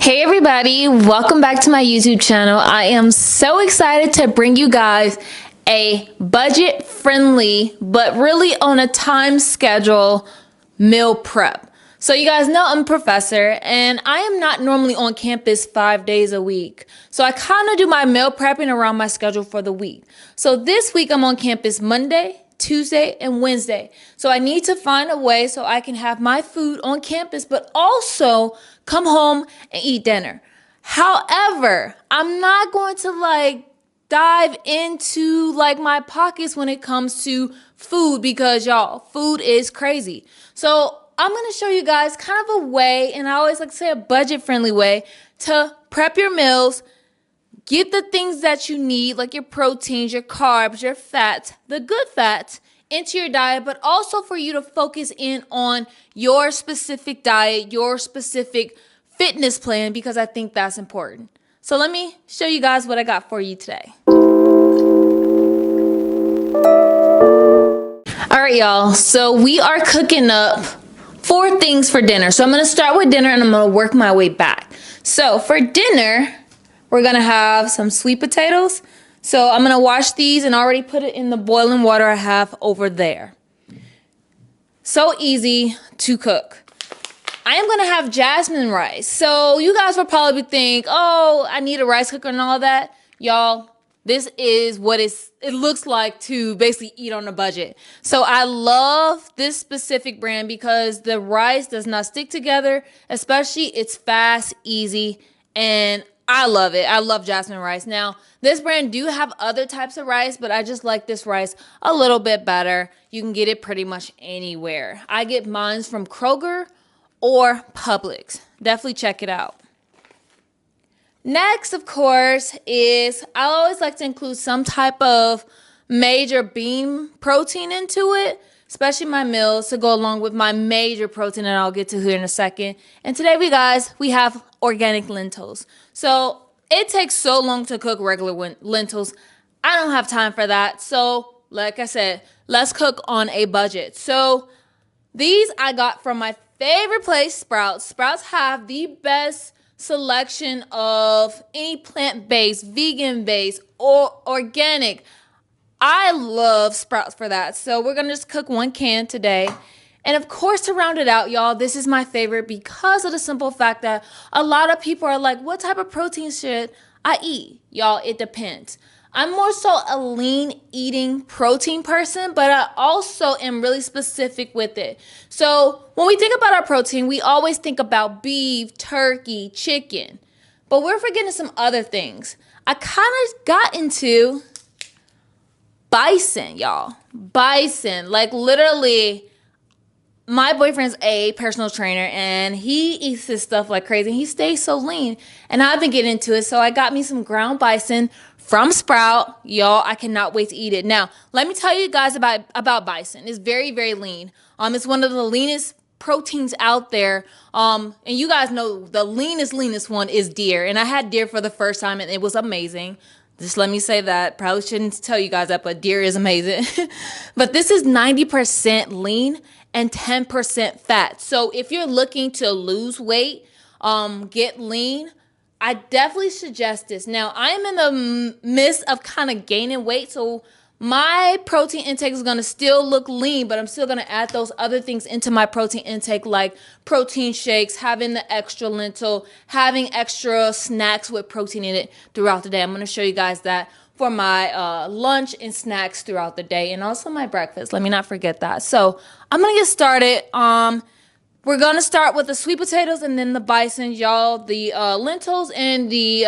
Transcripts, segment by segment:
Hey everybody, welcome back to my YouTube channel. I am so excited to bring you guys a budget friendly but really on a time schedule meal prep. So you guys know I'm a professor and I am not normally on campus 5 days a week. So I kind of do my meal prepping around my schedule for the week. So this week I'm on campus Monday, Tuesday, and Wednesday. So I need to find a way so I can have my food on campus, but also come home and eat dinner. However, I'm not going to dive into my pockets when it comes to food because y'all, food is crazy. So I'm going to show you guys kind of a way, and I always like to say a budget friendly way to prep your meals. Get the things that you need, like your proteins, your carbs, your fats, the good fats into your diet, but also for you to focus in on your specific diet, your specific fitness plan, because I think that's important. So let me show you guys what I got for you today. All right, y'all. So we are cooking up 4 things for dinner. So I'm going to start with dinner and I'm going to work my way back. So for dinner, we're going to have some sweet potatoes. So I'm going to wash these and already put it in the boiling water I have over there. So easy to cook. I am going to have jasmine rice. So you guys will probably think, oh, I need a rice cooker and all that. Y'all, this is what it looks like to basically eat on a budget. So I love this specific brand because the rice does not stick together, especially it's fast, easy, and I love it. I love jasmine rice. Now, this brand do have other types of rice, but I just like this rice a little bit better. You can get it pretty much anywhere. I get mine from Kroger or Publix. Definitely check it out. Next, of course, is I always like to include some type of major bean protein into it, especially my meals, to go along with my major protein that I'll get to here in a second. And today, we have organic lentils. So it takes so long to cook regular lentils. I don't have time for that. So like I said, let's cook on a budget. So these I got from my favorite place, Sprouts. Sprouts have the best selection of any plant-based, vegan-based, or organic. I love Sprouts for that. So we're going to just cook 1 can today. And of course, to round it out, y'all, this is my favorite because of the simple fact that a lot of people are like, what type of protein should I eat? Y'all, it depends. I'm more so a lean eating protein person, but I also am really specific with it. So when we think about our protein, we always think about beef, turkey, chicken, but we're forgetting some other things. I kind of got into bison, y'all. Bison, like literally. My boyfriend's a personal trainer and he eats this stuff like crazy. He stays so lean and I've been getting into it. So I got me some ground bison from Sprout. Y'all, I cannot wait to eat it. Now, let me tell you guys about bison. It's very, very lean. It's one of the leanest proteins out there. And you guys know the leanest one is deer. And I had deer for the first time and it was amazing. Just let me say that. Probably shouldn't tell you guys that, but deer is amazing. But this is 90% lean and 10% fat. So if you're looking to lose weight, get lean, I definitely suggest this. Now, I am in the midst of kind of gaining weight, so my protein intake is going to still look lean, but I'm still going to add those other things into my protein intake, like protein shakes, having the extra lentil, having extra snacks with protein in it throughout the day. I'm going to show you guys that for my lunch and snacks throughout the day, and also my breakfast. Let me not forget that. So I'm going to get started. We're going to start with the sweet potatoes and then the bison, y'all, the lentils and the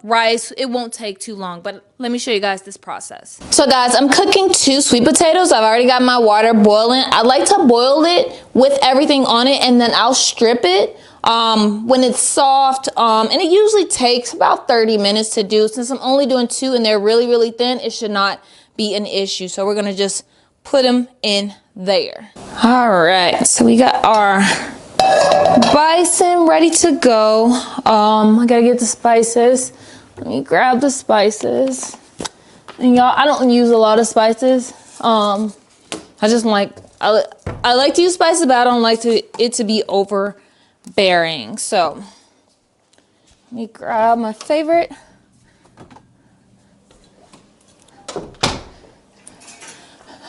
rice. It won't take too long, but let me show you guys this process. So guys, I'm cooking 2 sweet potatoes. I've already got my water boiling. I like to boil it with everything on it and then I'll strip it when it's soft. And it usually takes about 30 minutes to do. Since I'm only doing 2 and they're really, really thin, it should not be an issue. So we're going to just put them in there. All right, so we got our bison ready to go. I gotta get the spices. Let me grab the spices. And y'all, I don't use a lot of spices. I like to use spices, but I don't like it to be overbearing. So Let me grab my favorite.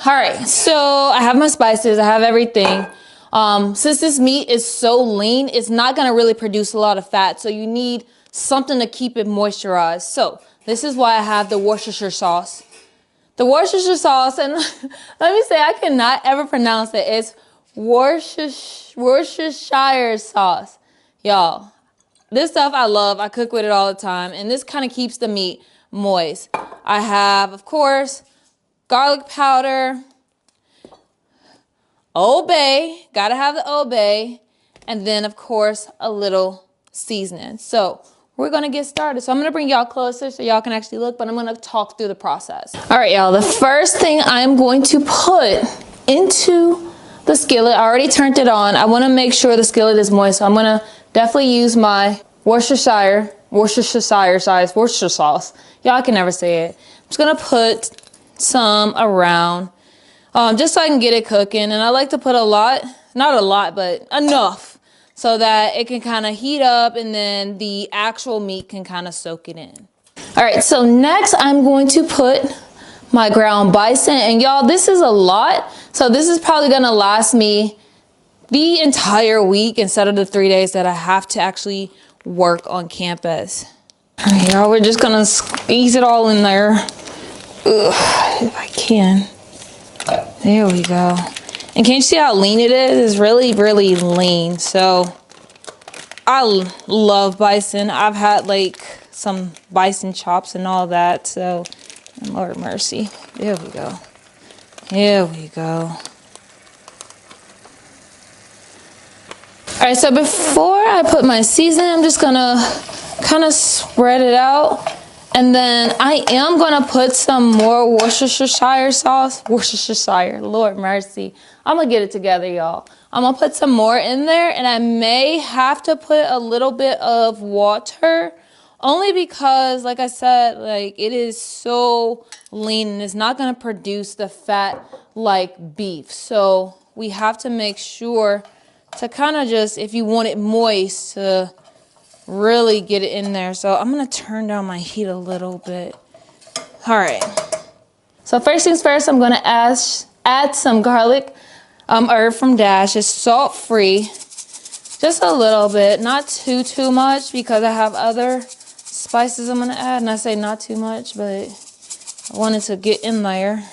All right, so I have my spices, I have everything. Since this meat is so lean, it's not gonna really produce a lot of fat, so you need something to keep it moisturized. So this is why I have the Worcestershire sauce. The Worcestershire sauce, and let me say, I cannot ever pronounce it. It's Worcestershire sauce. Y'all, this stuff I love. I cook with it all the time, and this kind of keeps the meat moist. I have, of course, garlic powder, Old Bay, gotta have the Old Bay, and then, of course, a little seasoning. So we're gonna get started. So I'm gonna bring y'all closer so y'all can actually look, but I'm gonna talk through the process. All right, y'all, the first thing I'm going to put into the skillet, I already turned it on. I wanna make sure the skillet is moist, so I'm gonna definitely use my Worcestershire sauce. Y'all can never say it. I'm just gonna put some around, just so I can get it cooking. And I like to put a lot, not a lot, but enough, so that it can kind of heat up and then the actual meat can kind of soak it in. All right, so next I'm going to put my ground bison. And y'all, this is a lot. So this is probably gonna last me the entire week instead of the 3 days that I have to actually work on campus. All right, y'all, we're just gonna squeeze it all in there. Ugh, if I can. There we go. And can you see how lean it is? It's really, really lean. So I love bison. I've had like some bison chops and all that. So Lord mercy. There we go. There we go. All right, so before I put my seasoning, I'm just gonna kind of spread it out. And then I am gonna put some more Worcestershire sauce. Worcestershire, Lord mercy. I'm gonna get it together, y'all. I'm gonna put some more in there, and I may have to put a little bit of water, only because, like I said, like it is so lean and it's not gonna produce the fat like beef. So we have to make sure to kind of just, if you want it moist, to really get it in there. So I'm gonna turn down my heat a little bit. All right. So first things first, I'm gonna add some garlic herb from Dash. It's salt free, just a little bit, not too much, because I have other spices I'm gonna add. And I say not too much, but I wanted to get in there.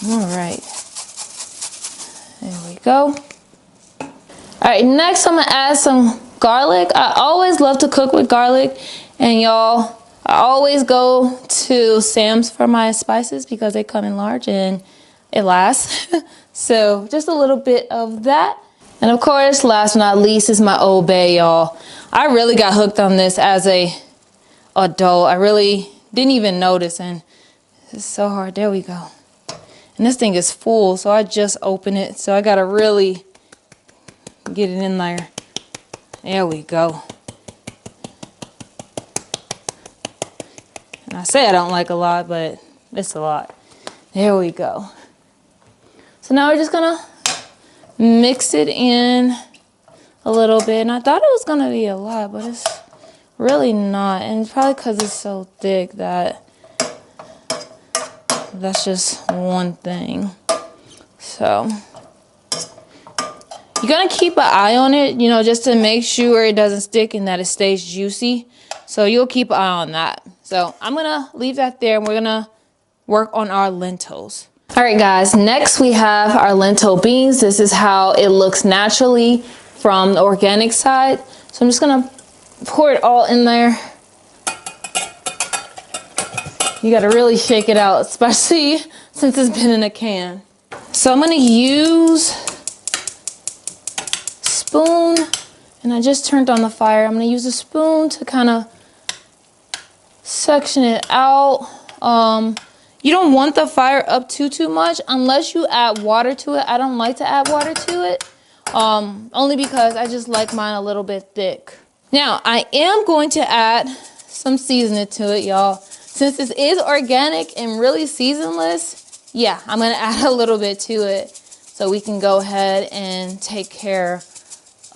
All right. There we go. All right, next I'm gonna add some garlic. I always love to cook with garlic, and y'all, I always go to Sam's for my spices because they come in large and it lasts. So just a little bit of that. And of course, last but not least is my Old Bay, y'all. I really got hooked on this as a adult. I really didn't even notice, and it's so hard. There we go. And this thing is full, so I just opened it. So I gotta really get it in there. There we go. And I say I don't like a lot, but it's a lot. There we go. So now we're just gonna mix it in a little bit. And I thought it was gonna be a lot, but it's really not. And it's probably because it's so thick that that's just one thing. So you're gonna keep an eye on it, you know, just to make sure it doesn't stick and that it stays juicy. So you'll keep an eye on that. So I'm gonna leave that there, and we're gonna work on our lentils. All right, guys, next we have our lentil beans. This is how it looks naturally from the organic side. So I'm just gonna pour it all in there. You gotta really shake it out, especially since it's been in a can. So I'm gonna use spoon, and I just turned on the fire. I'm gonna use a spoon to kind of section it out. You don't want the fire up too much unless you add water to it. I don't like to add water to it, only because I just like mine a little bit thick. Now I am going to add some seasoning to it, y'all. Since this is organic and really seasonless, yeah, I'm gonna add a little bit to it so we can go ahead and take care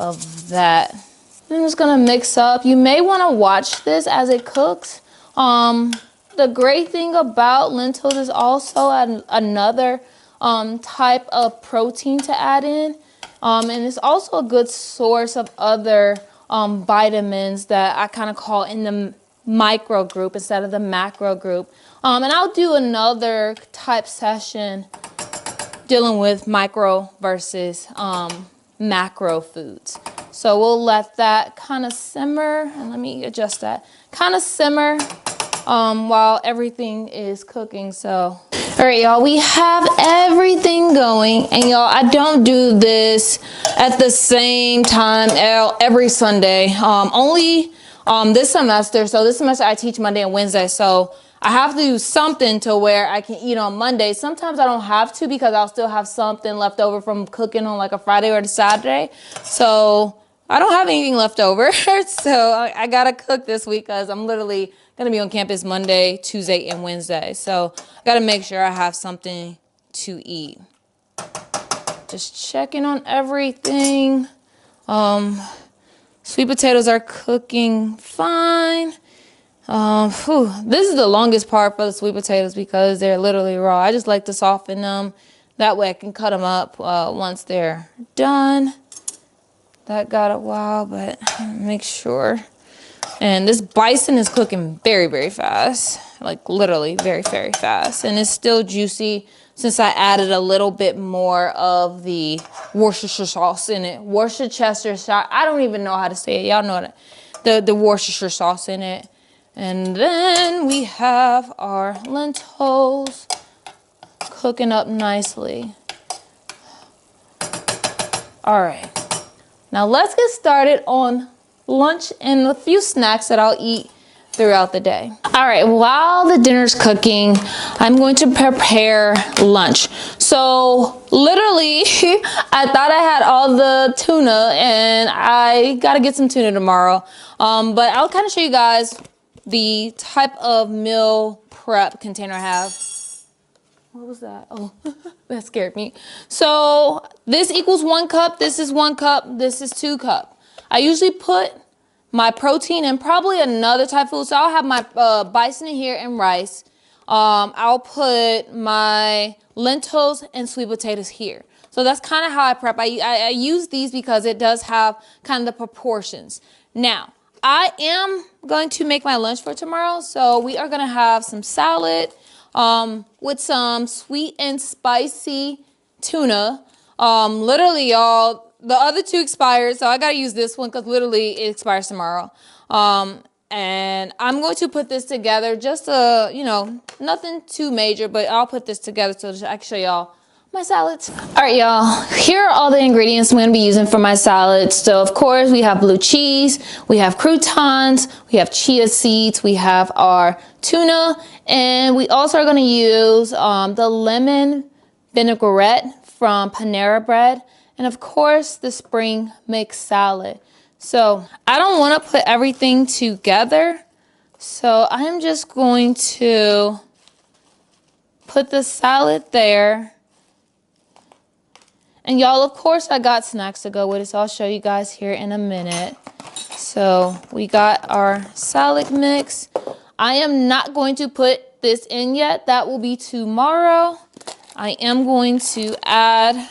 of that. I'm just gonna mix up. You may wanna watch this as it cooks. The great thing about lentils is also another type of protein to add in. And it's also a good source of other vitamins that I kind of call in the micro group instead of the macro group. And I'll do another type session dealing with micro versus macro foods. So we'll let that kind of simmer, and let me adjust that, kind of simmer while everything is cooking. So, all right, y'all, we have everything going, and y'all, I don't do this at the same time every Sunday. Only this semester. So this semester I teach Monday and Wednesday. So I have to do something to where I can eat on Monday. Sometimes I don't have to because I'll still have something left over from cooking on like a Friday or a Saturday. So I don't have anything left over. So I gotta cook this week because I'm literally gonna be on campus Monday, Tuesday, and Wednesday. So I gotta make sure I have something to eat. Just checking on everything. Sweet potatoes are cooking fine. This is the longest part for the sweet potatoes because they're literally raw. I just like to soften them. That way I can cut them up once they're done. That got a while, but make sure. And this bison is cooking very, very fast. Like literally very, very fast. And it's still juicy since I added a little bit more of the Worcestershire sauce in it. Worcestershire sauce. I don't even know how to say it. Y'all know that. The Worcestershire sauce in it. And then we have our lentils cooking up nicely. All right. Now let's get started on lunch and a few snacks that I'll eat throughout the day. All right, while the dinner's cooking, I'm going to prepare lunch. So literally, I thought I had all the tuna and I gotta get some tuna tomorrow. But I'll kind of show you guys the type of meal prep container I have. What was that? Oh, that scared me. So this equals 1 cup. This is 1 cup. This is 2 cups. I usually put my protein and probably another type of food. So I'll have my bison in here and rice. I'll put my lentils and sweet potatoes here. So that's kind of how I prep. I use these because it does have kind of the proportions. Now, I am going to make my lunch for tomorrow. So we are going to have some salad with some sweet and spicy tuna. Literally, y'all, the other 2 expired, so I gotta use this one because literally it expires tomorrow. And I'm going to put this together, just nothing too major, but I'll put this together so I can show y'all my salads. All right, y'all, here are all the ingredients I'm gonna be using for my salad. So of course we have blue cheese, we have croutons, we have chia seeds, we have our tuna, and we also are gonna use the lemon vinaigrette from Panera Bread, and of course the spring mix salad. So I don't wanna put everything together, so I'm just going to put the salad there. And y'all, of course, I got snacks to go with it, so I'll show you guys here in a minute. So we got our salad mix. I am not going to put this in yet. That will be tomorrow. I am going to add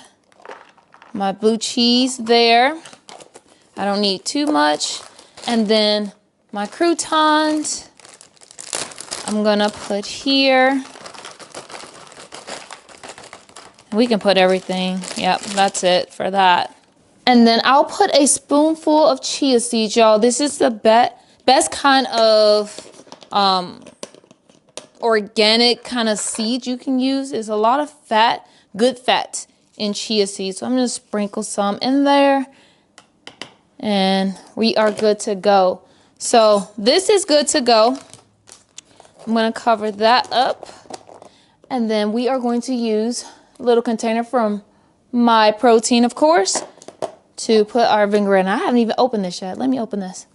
my blue cheese there. I don't need too much. And then my croutons, I'm gonna put here. We can put everything. Yep, that's it for that. And then I'll put a spoonful of chia seeds, y'all. This is the best kind of organic kind of seeds you can use. There's a lot of fat, good fat in chia seeds. So I'm gonna sprinkle some in there and we are good to go. So this is good to go. I'm gonna cover that up and then we are going to use little container from my protein, of course, to put our vinaigrette in. I haven't even opened this yet. Let me open this.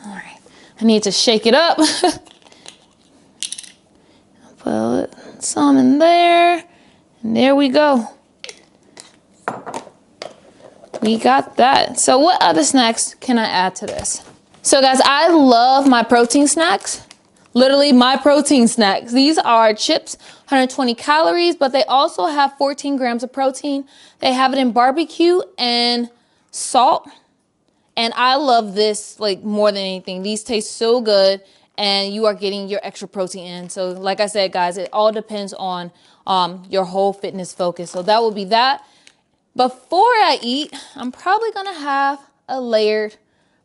All right, I need to shake it up. Put some in there, and there we go. we got that. So what other snacks can I add to this? So guys, I love my protein snacks. Literally my protein snacks. These are chips, 120 calories, but they also have 14 grams of protein. They have it in barbecue and salt. And I love this like more than anything. These taste so good and you are getting your extra protein in. So like I said, guys, it all depends on your whole fitness focus. So that will be that. Before I eat, I'm probably gonna have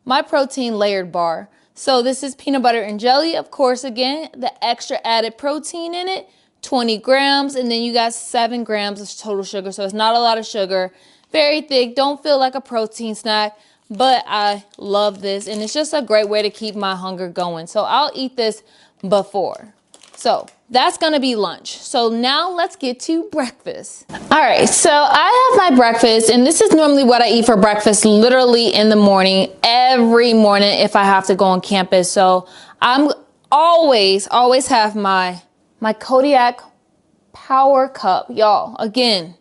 my protein layered bar. So this is peanut butter and jelly. Of course, again, the extra added protein in it, 20 grams, and then you got 7 grams of total sugar. So it's not a lot of sugar, very thick, don't feel like a protein snack, but I love this. And it's just a great way to keep my hunger going. So I'll eat this before. So that's gonna be lunch. So now let's get to breakfast. All right, so I have my breakfast, and this is normally what I eat for breakfast literally in the morning, every morning if I have to go on campus. So I'm always have my Kodiak Power Cup, y'all. Again,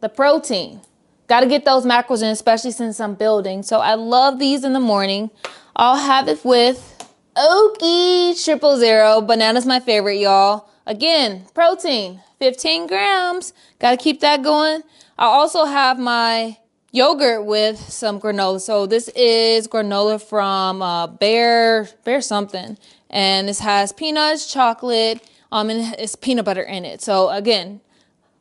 the protein. Gotta get those macros in, especially since I'm building. So I love these in the morning. I'll have it with Oki 000. Banana's my favorite, y'all. Again, protein, 15 grams. Gotta keep that going. I also have my yogurt with some granola. So this is granola from Bear something. And this has peanuts, chocolate, and it's peanut butter in it. So again,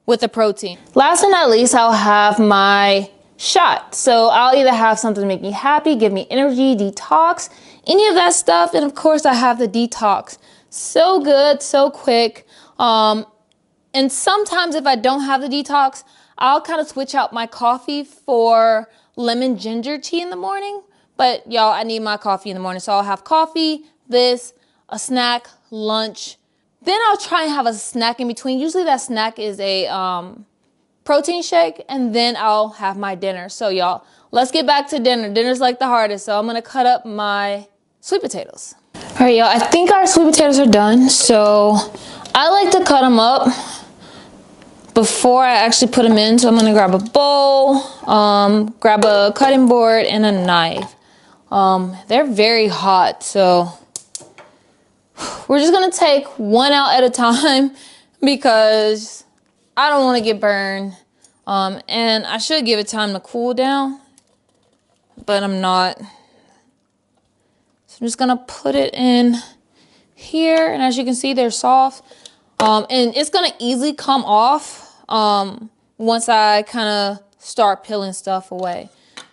with the protein. Last but not least, I'll have my shot. So I'll either have something to make me happy, give me energy, detox, any of that stuff. And of course I have the detox. So good, so quick. And sometimes if I don't have the detox, I'll kind of switch out my coffee for lemon ginger tea in the morning. But y'all, I need my coffee in the morning. So I'll have coffee, this, a snack, lunch. Then I'll try and have a snack in between. Usually that snack is a protein shake, and then I'll have my dinner. So y'all, let's get back to dinner. Dinner's like the hardest. So I'm gonna cut up my sweet potatoes. All right, y'all, I think our sweet potatoes are done. So I like to cut them up before I actually put them in. So I'm gonna grab a bowl, grab a cutting board and a knife. They're very hot, so we're just gonna take one out at a time because I don't wanna get burned. And I should give it time to cool down, but I'm not. So I'm just gonna put it in here, and as you can see, they're soft. And it's gonna easily come off once I kind of start peeling stuff away.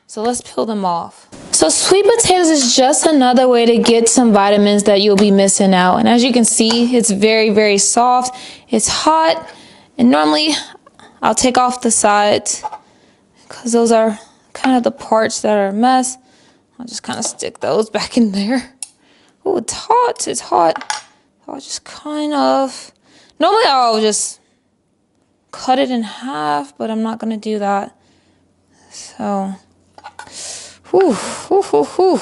So let's peel them off. So sweet potatoes is just another way to get some vitamins that you'll be missing out. And as you can see, it's very, very soft. It's hot. And normally I'll take off the sides because those are kind of the parts that are a mess. I'll just kind of stick those back in there. Oh, it's hot. It's hot. I'll just kind of, normally I'll just cut it in half, but I'm not going to do that. So, whew, whew, whew, whew.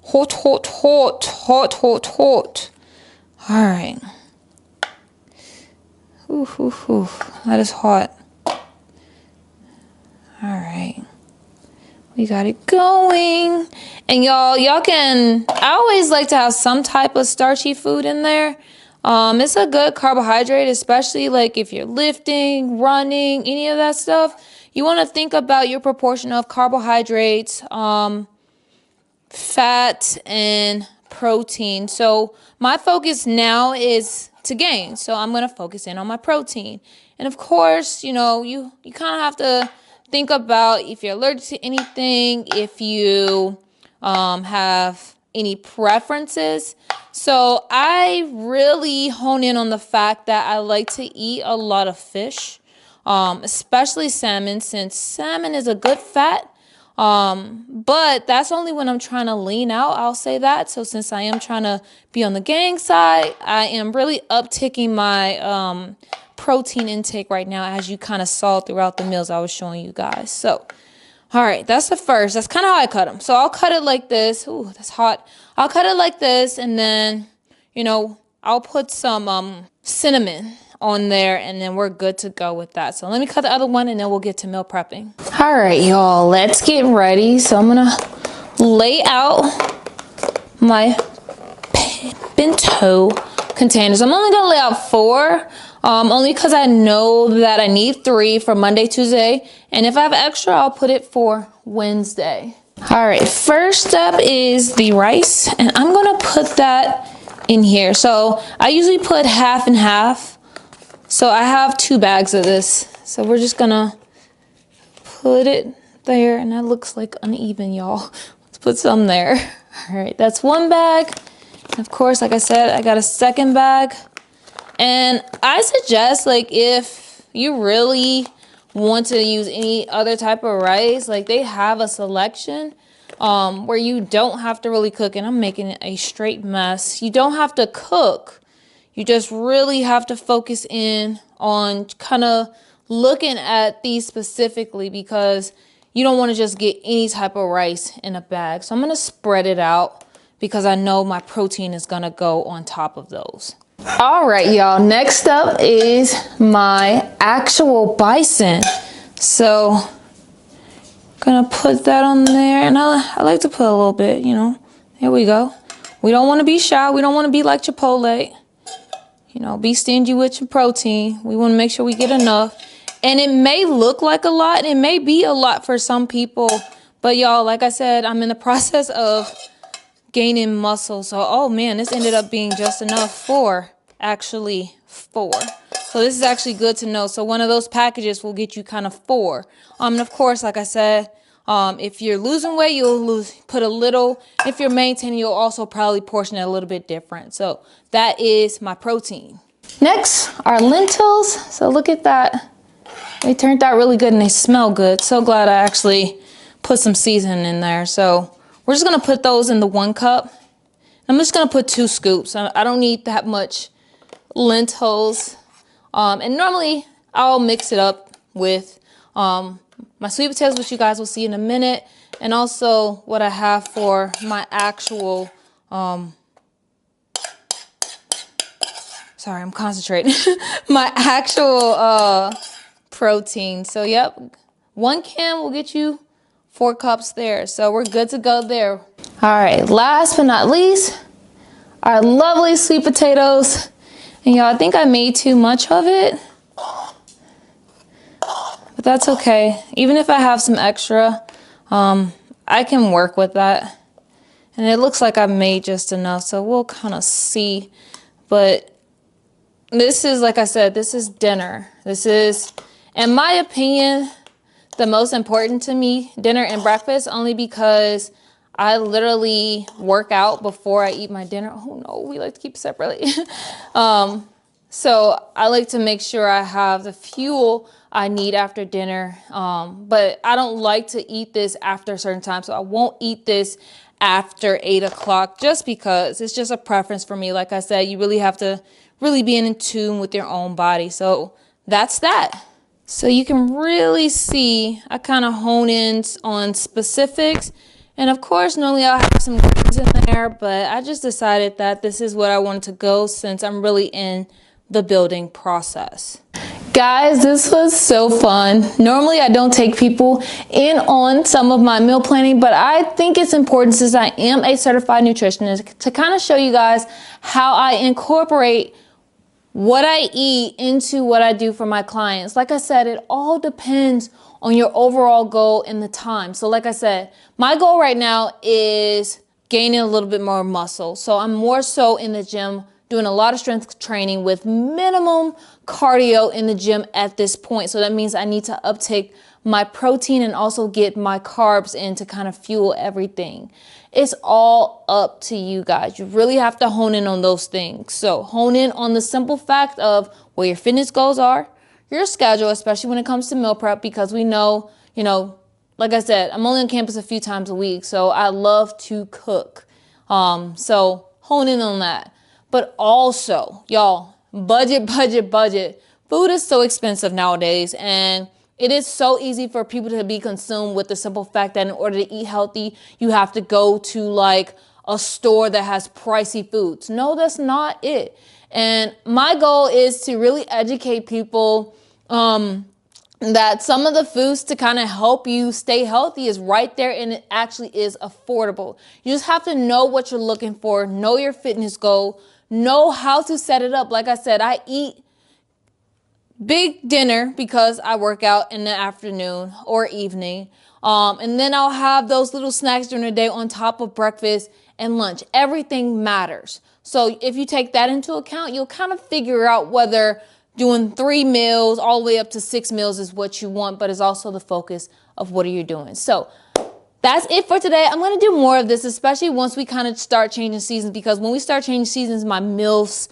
Hot, hot, hot, hot, hot, hot. All right. Whew, whew, whew. That is hot. All right. We got it going. And y'all can, I always like to have some type of starchy food in there. It's a good carbohydrate, especially like if you're lifting, running, any of that stuff. You want to think about your proportion of carbohydrates, fat, and protein. So my focus now is to gain. So I'm going to focus in on my protein. And of course, you kind of have to think about if you're allergic to anything, if you have any preferences. So I really hone in on the fact that I like to eat a lot of fish, especially salmon, since salmon is a good fat. But that's only when I'm trying to lean out, I'll say that. So since I am trying to be on the gang side, I am really upticking my protein intake right now, as you kind of saw throughout the meals I was showing you guys. So, all right, that's the first. That's kind of how I cut them. So I'll cut it like this. Ooh, that's hot. I'll cut it like this, and then, I'll put some cinnamon on there, and then we're good to go with that. So let me cut the other one and then we'll get to meal prepping. All right, y'all, let's get ready. So I'm gonna lay out my bento containers. I'm only gonna lay out 4, only because I know that I need 3 for Monday, Tuesday, and if I have extra, I'll put it for Wednesday. All right, first up is the rice, and I'm gonna put that in here. So I usually put half and half. So I have 2 bags of this. So we're just gonna put it there, and that looks like uneven, y'all. Let's put some there. All right, that's 1 bag. And of course, like I said, I got a second bag. And I suggest, like, if you really want to use any other type of rice, like, they have a selection where you don't have to really cook. And I'm making it a straight mess. You don't have to cook. You just really have to focus in on kind of looking at these specifically, because you don't want to just get any type of rice in a bag. So I'm going to spread it out because I know my protein is going to go on top of those. All right, y'all, next up is my actual bison. So I'm gonna put that on there, and I like to put a little bit, you know. There we go. We don't want to be shy. We don't want to be like Chipotle, you know, be stingy with your protein. We want to make sure we get enough. And it may look like a lot, and it may be a lot for some people, but y'all, like I said, I'm in the process of gaining muscle. So, oh man, this ended up being just enough for actually 4. So this is actually good to know. So one of those packages will get you kind of 4. And of course, like I said, if you're losing weight, you'll put a little. If you're maintaining, you'll also probably portion it a little bit different. So that is my protein. Next are lentils. So look at that. They turned out really good and they smell good. So glad I actually put some seasoning in there. So we're just gonna put those in the 1 cup. I'm just gonna put 2 scoops. I don't need that much lentils. And normally I'll mix it up with my sweet potatoes, which you guys will see in a minute, and also what I have for my actual, sorry, I'm concentrating, my actual protein. So yep, 1 can will get you 4 cups there. So we're good to go there. All right, last but not least, our lovely sweet potatoes. And y'all, I think I made too much of it, but that's okay. Even if I have some extra, I can work with that. And it looks like I've made just enough, so we'll kind of see. But this is, like I said, this is dinner. This is, in my opinion, the most important to me, dinner and breakfast, only because I literally work out before I eat my dinner. Oh no, we like to keep separately. So I like to make sure I have the fuel I need after dinner. But I don't like to eat this after a certain time. So I won't eat this after 8 o'clock just because it's just a preference for me. Like I said, you really have to really be in tune with your own body. So that's that. So you can really see I kind of hone in on specifics. And of course, normally I'll have some greens in there, but I just decided that this is what I wanted to go since I'm really in the building process. Guys, this was so fun. Normally I don't take people in on some of my meal planning, but I think it's important, since I am a certified nutritionist, to kind of show you guys how I incorporate what I eat into what I do for my clients. Like I said, it all depends on your overall goal and the time. So like I said, my goal right now is gaining a little bit more muscle. So I'm more so in the gym doing a lot of strength training with minimum cardio in the gym at this point. So that means I need to uptake my protein and also get my carbs in to kind of fuel everything. It's all up to you guys. You really have to hone in on those things. So hone in on the simple fact of where your fitness goals are, your schedule, especially when it comes to meal prep, because we know, you know, like I said, I'm only on campus a few times a week, so I love to cook. So hone in on that. But also, y'all, budget. Food is so expensive nowadays, and it is so easy for people to be consumed with the simple fact that in order to eat healthy, you have to go to like a store that has pricey foods. No, that's not it. And my goal is to really educate people that some of the foods to kind of help you stay healthy is right there, and it actually is affordable. You just have to know what you're looking for, know your fitness goal, know how to set it up. Like I said, I eat big dinner because I work out in the afternoon or evening. And then I'll have those little snacks during the day on top of breakfast and lunch. Everything matters. So if you take that into account, you'll kind of figure out whether doing 3 meals all the way up to 6 meals is what you want, but it's also the focus of what are you doing. So that's it for today. I'm going to do more of this, especially once we kind of start changing seasons, because when we start changing seasons, my meals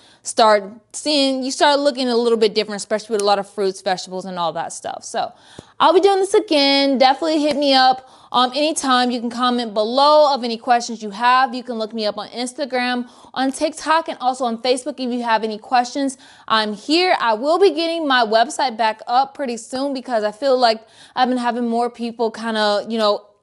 you start looking a little bit different, especially with a lot of fruits, vegetables, and all that stuff. So I'll be doing this again. Definitely hit me up anytime. You can comment below of any questions you have. You can look me up on Instagram, on TikTok, and also on Facebook if you have any questions. I'm here. I will be getting my website back up pretty soon because I feel like I've been having more people kind of,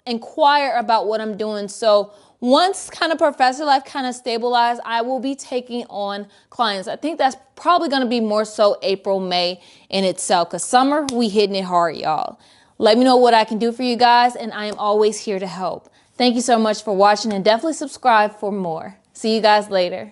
inquire about what I'm doing. So once kind of professor life kind of stabilized, I will be taking on clients. I think that's probably going to be more so April, May in itself, because summer, we hitting it hard, y'all. Let me know what I can do for you guys, and I am always here to help. Thank you so much for watching, and definitely subscribe for more. See you guys later.